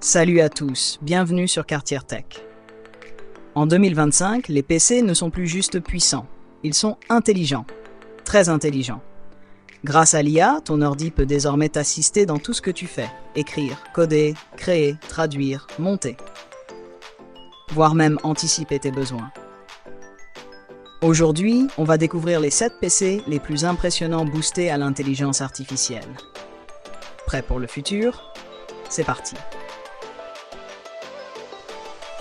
Salut à tous, bienvenue sur Quartier Tech. En 2025, les PC ne sont plus juste puissants, ils sont intelligents, très intelligents. Grâce à l'IA, ton ordi peut désormais t'assister dans tout ce que tu fais, écrire, coder, créer, traduire, monter, voire même anticiper tes besoins. Aujourd'hui, on va découvrir les 7 PC les plus impressionnants boostés à l'intelligence artificielle. Prêt pour le futur? C'est parti.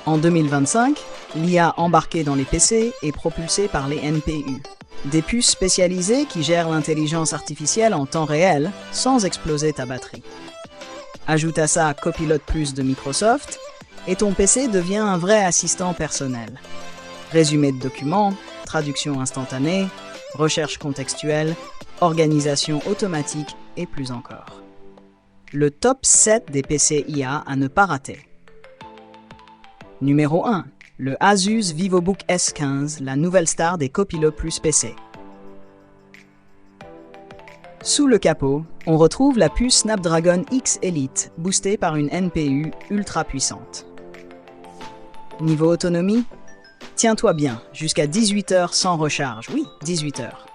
En 2025, l'IA embarquée dans les PC est propulsée par les NPU, des puces spécialisées qui gèrent l'intelligence artificielle en temps réel sans exploser ta batterie. Ajoute à ça Copilot+ de Microsoft et ton PC devient un vrai assistant personnel. Résumé de documents, traduction instantanée, recherche contextuelle, organisation automatique et plus encore. Le top 7 des PC IA à ne pas rater. Numéro 1. Le Asus VivoBook S15, la nouvelle star des Copilot+ PC. Sous le capot, on retrouve la puce Snapdragon X Elite, boostée par une NPU ultra puissante. Niveau autonomie? Tiens-toi bien, jusqu'à 18 heures sans recharge, oui, 18 heures.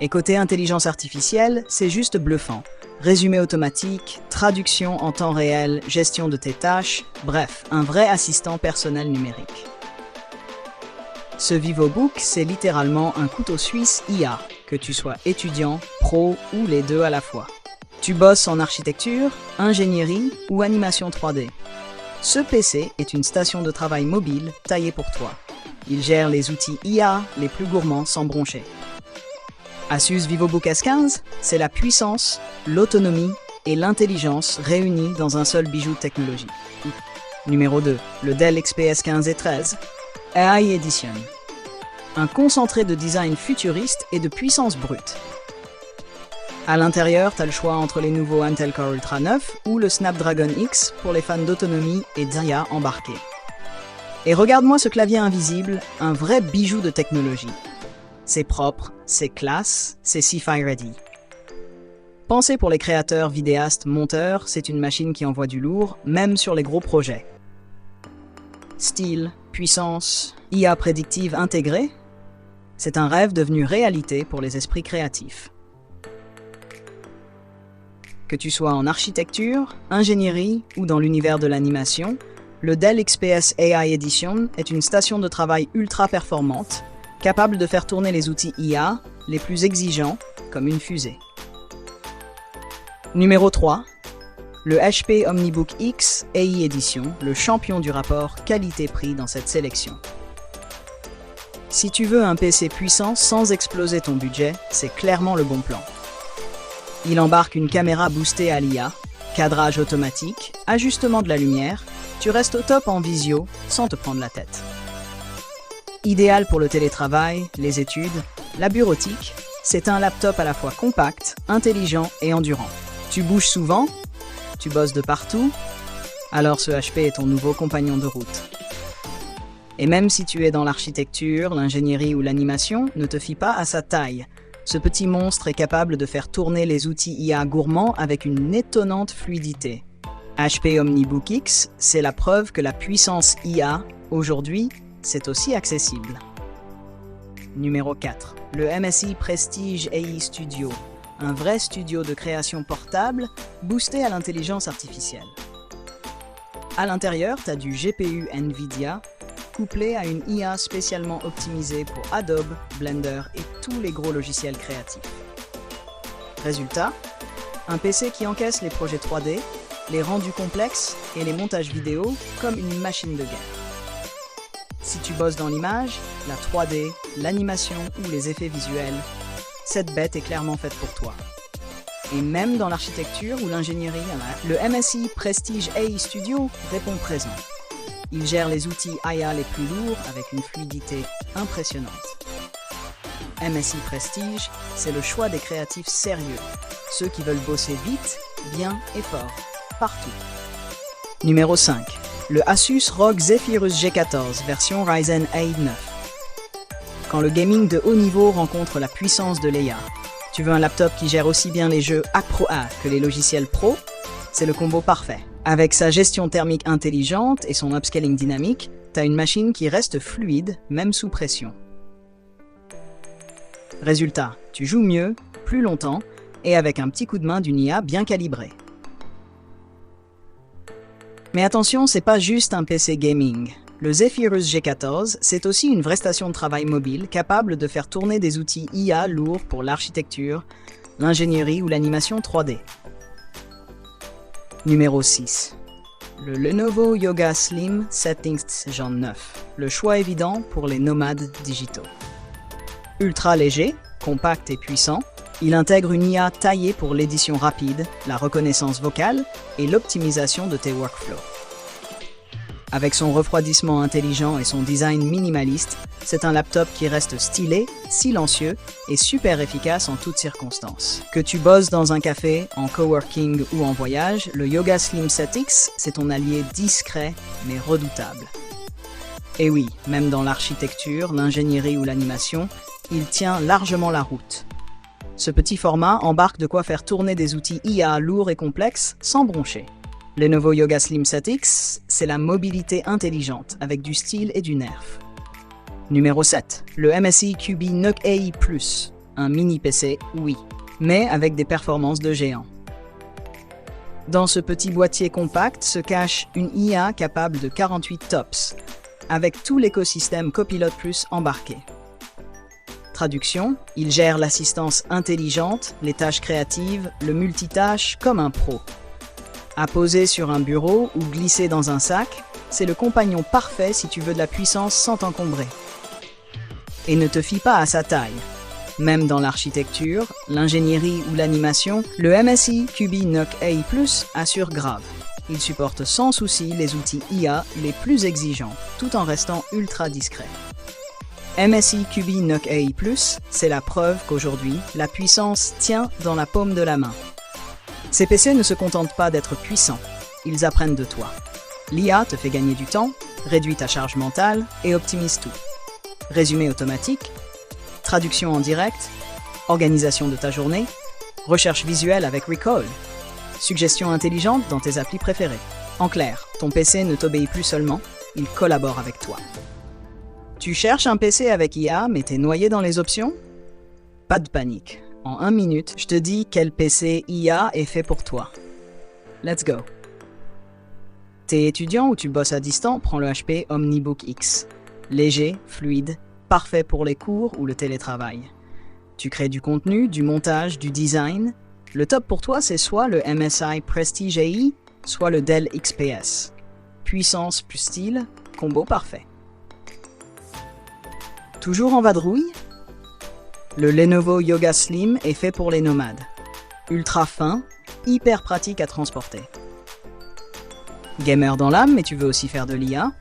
Et côté intelligence artificielle, c'est juste bluffant. Résumé automatique, traduction en temps réel, gestion de tes tâches, bref, un vrai assistant personnel numérique. Ce VivoBook, c'est littéralement un couteau suisse IA, que tu sois étudiant, pro ou les deux à la fois. Tu bosses en architecture, ingénierie ou animation 3D. Ce PC est une station de travail mobile taillée pour toi. Il gère les outils IA les plus gourmands sans broncher. Asus VivoBook S15, c'est la puissance, l'autonomie et l'intelligence réunies dans un seul bijou de technologie. Numéro 2. Le Dell XPS 15 et 13, AI Edition. Un concentré de design futuriste et de puissance brute. À l'intérieur, tu as le choix entre les nouveaux Intel Core Ultra 9 ou le Snapdragon X pour les fans d'autonomie et d'IA embarquée. Et regarde-moi ce clavier invisible, un vrai bijou de technologie. C'est propre, c'est classe, c'est Sci-Fi ready. Pensez pour les créateurs, vidéastes, monteurs, c'est une machine qui envoie du lourd, même sur les gros projets. Style, puissance, IA prédictive intégrée, c'est un rêve devenu réalité pour les esprits créatifs. Que tu sois en architecture, ingénierie ou dans l'univers de l'animation, le Dell XPS AI Edition est une station de travail ultra performante, capable de faire tourner les outils IA les plus exigeants, comme une fusée. Numéro 3. Le HP OmniBook X AI Edition, le champion du rapport qualité-prix dans cette sélection. Si tu veux un PC puissant sans exploser ton budget, c'est clairement le bon plan. Il embarque une caméra boostée à l'IA, cadrage automatique, ajustement de la lumière, tu restes au top en visio sans te prendre la tête. Idéal pour le télétravail, les études, la bureautique, c'est un laptop à la fois compact, intelligent et endurant. Tu bouges souvent, tu bosses de partout, alors ce HP est ton nouveau compagnon de route. Et même si tu es dans l'architecture, l'ingénierie ou l'animation, ne te fie pas à sa taille. Ce petit monstre est capable de faire tourner les outils IA gourmands avec une étonnante fluidité. HP OmniBook X, c'est la preuve que la puissance IA, aujourd'hui, c'est aussi accessible. Numéro 4. Le MSI Prestige AI Studio, un vrai studio de création portable boosté à l'intelligence artificielle. À l'intérieur, tu as du GPU NVIDIA, couplé à une IA spécialement optimisée pour Adobe, Blender et tous les gros logiciels créatifs. Résultat, un PC qui encaisse les projets 3D, les rendus complexes et les montages vidéo comme une machine de guerre. Si tu bosses dans l'image, la 3D, l'animation ou les effets visuels, cette bête est clairement faite pour toi. Et même dans l'architecture ou l'ingénierie, le MSI Prestige AI Studio répond présent. Il gère les outils IA les plus lourds avec une fluidité impressionnante. MSI Prestige, c'est le choix des créatifs sérieux, ceux qui veulent bosser vite, bien et fort, partout. Numéro 5. Le Asus ROG Zephyrus G14, version Ryzen 8 9. Quand le gaming de haut niveau rencontre la puissance de l'IA, tu veux un laptop qui gère aussi bien les jeux Pro A que les logiciels pro, c'est le combo parfait. Avec sa gestion thermique intelligente et son upscaling dynamique, t'as une machine qui reste fluide, même sous pression. Résultat, tu joues mieux, plus longtemps, et avec un petit coup de main d'une IA bien calibrée. Mais attention, c'est pas juste un PC gaming. Le Zephyrus G14, c'est aussi une vraie station de travail mobile capable de faire tourner des outils IA lourds pour l'architecture, l'ingénierie ou l'animation 3D. Numéro 6. Le Lenovo Yoga Slim Settings Gen 9. Le choix évident pour les nomades digitaux. Ultra léger, compact et puissant, il intègre une IA taillée pour l'édition rapide, la reconnaissance vocale et l'optimisation de tes workflows. Avec son refroidissement intelligent et son design minimaliste, c'est un laptop qui reste stylé, silencieux et super efficace en toutes circonstances. Que tu bosses dans un café, en coworking ou en voyage, le Yoga Slim 7X, c'est ton allié discret mais redoutable. Et oui, même dans l'architecture, l'ingénierie ou l'animation, il tient largement la route. Ce petit format embarque de quoi faire tourner des outils IA lourds et complexes sans broncher. Lenovo Yoga Slim 7X, c'est la mobilité intelligente avec du style et du nerf. Numéro 7. Le MSI QB NUC AI+, un mini PC, oui, mais avec des performances de géant. Dans ce petit boîtier compact se cache une IA capable de 48 TOPS, avec tout l'écosystème Copilot Plus embarqué. Traduction, il gère l'assistance intelligente, les tâches créatives, le multitâche comme un pro. À poser sur un bureau ou glisser dans un sac, c'est le compagnon parfait si tu veux de la puissance sans t'encombrer. Et ne te fie pas à sa taille. Même dans l'architecture, l'ingénierie ou l'animation, le MSI QB NUC AI+, assure grave. Il supporte sans souci les outils IA les plus exigeants, tout en restant ultra discret. MSI QB NUC AI+, c'est la preuve qu'aujourd'hui, la puissance tient dans la paume de la main. Ces PC ne se contentent pas d'être puissants, ils apprennent de toi. L'IA te fait gagner du temps, réduit ta charge mentale et optimise tout. Résumé automatique, traduction en direct, organisation de ta journée, recherche visuelle avec Recall, suggestions intelligentes dans tes applis préférées. En clair, ton PC ne t'obéit plus seulement, il collabore avec toi. Tu cherches un PC avec IA mais t'es noyé dans les options? Pas de panique. En 1 minute, je te dis quel PC IA est fait pour toi. Let's go. T'es étudiant ou tu bosses à distance, prends le HP OmniBook X. Léger, fluide, parfait pour les cours ou le télétravail. Tu crées du contenu, du montage, du design. Le top pour toi, c'est soit le MSI Prestige AI, soit le Dell XPS. Puissance plus style, combo parfait. Toujours en vadrouille? Le Lenovo Yoga Slim est fait pour les nomades. Ultra fin, hyper pratique à transporter. Gamer dans l'âme, mais tu veux aussi faire de l'IA?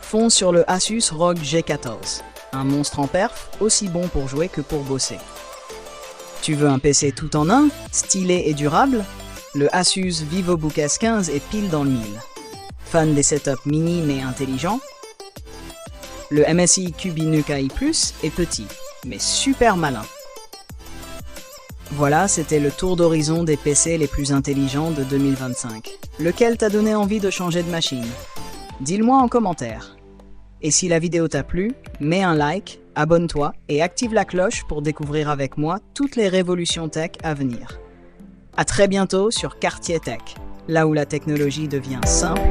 Fonce sur le Asus ROG G14, un monstre en perf, aussi bon pour jouer que pour bosser. Tu veux un PC tout en un, stylé et durable? Le Asus VivoBook S15 est pile dans le mille. Fan des setups mini mais intelligents? Le MSI QB NUC AI+, est petit, mais super malin. Voilà, c'était le tour d'horizon des PC les plus intelligents de 2025. Lequel t'a donné envie de changer de machine? Dis-le-moi en commentaire. Et si la vidéo t'a plu, mets un like, abonne-toi et active la cloche pour découvrir avec moi toutes les révolutions tech à venir. À très bientôt sur Quartier Tech, là où la technologie devient simple